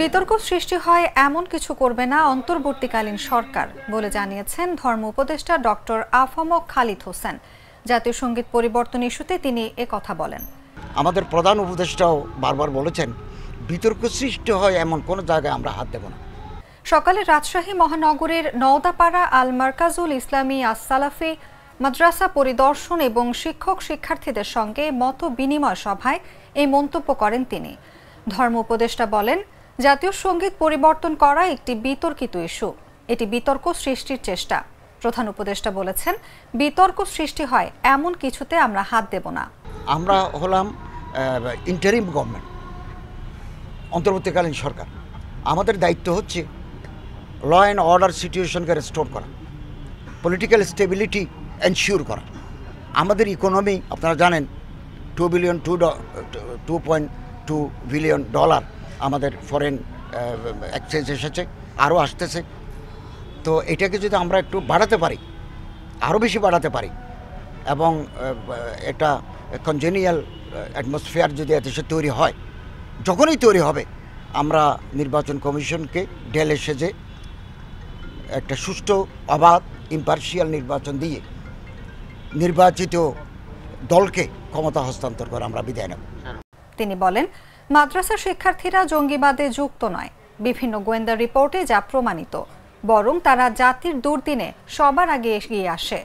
বিতর্ক সৃষ্টি হয় এমন কিছু করবে না অন্তর্বর্তীকালীন সরকার বলে জানিয়েছেন ধর্ম উপদেষ্টা ডক্টর আফম খালিদ হোসেন। জাতীয় সঙ্গীত পরিবর্তন ইস্যুতে তিনি একথা বলেন। আমাদের প্রধান উপদেষ্টাও বারবার বলেছেন বিতর্ক সৃষ্টি হয় এমন কোন জায়গায় আমরা হাত দেব না। সকালে রাজশাহী মহানগরের নওদাপাড়া আল মার্কাজুল ইসলামী আস-সালাফি মাদ্রাসা পরিদর্শন এবং শিক্ষক শিক্ষার্থীদের সঙ্গে মত বিনিময় সভায় এই মন্তব্য করেন তিনি। ধর্ম উপদেষ্টা বলেন, জাতীয় সঙ্গীত পরিবর্তন করা একটি বিতর্কিত ইস্যু, এটি বিতর্ক সৃষ্টির চেষ্টা। প্রধান উপদেষ্টা বলেছেন, বিতর্ক সৃষ্টি হয় এমন কিছুতে আমরা হাত দেব না। আমরা হলাম ইন্টারিম গভর্নমেন্ট, অন্তর্বর্তীকালীন সরকার। আমাদের দায়িত্ব হচ্ছে ল অ্যান্ড অর্ডার সিচুয়েশনকে রেস্টোর করা, পলিটিক্যাল স্টেবিলিটি এনশিওর করা। আমাদের ইকোনমি আপনারা জানেন 2.2 বিলিয়ন ডলার আমাদের ফরেন এক্সচেঞ্জ এসেছে, আরও আসতেছে। তো এটাকে যদি আমরা একটু বাড়াতে পারি, আরও বেশি বাড়াতে পারি, এবং একটা কনজেনিয়াল অ্যাটমসফিয়ার যদি এদেশে তৈরি হয়, যখনই তৈরি হবে আমরা নির্বাচন কমিশনকে ঢেলে সেজে একটা সুষ্ঠু, অবাধ, ইম্পার্শিয়াল নির্বাচন দিয়ে নির্বাচিত দলকে ক্ষমতা হস্তান্তর করে আমরা বিদায় নেব। তিনি বলেন, মাদ্রাসা শিক্ষার্থীরা জঙ্গিবাদে যুক্ত নয়, বিভিন্ন গোয়েন্দা রিপোর্টে যা প্রমাণিত, বরং তারা জাতির দুর্দিনে সবার আগে এগিয়ে আসে।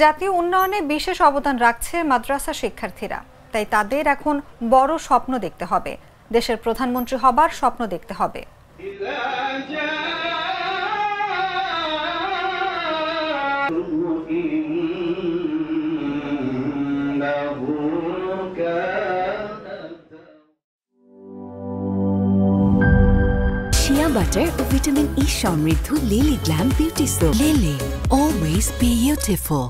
জাতীয় উন্নয়নে বিশেষ অবদান রাখছে মাদ্রাসা শিক্ষার্থীরা, তাই তাদের এখন বড় স্বপ্ন দেখতে হবে, দেশের প্রধানমন্ত্রী হবার স্বপ্ন দেখতে হবে। Shea butter ও ভিটামিন ই সমৃদ্ধ lily glam beauty soap. Lily, always beautiful.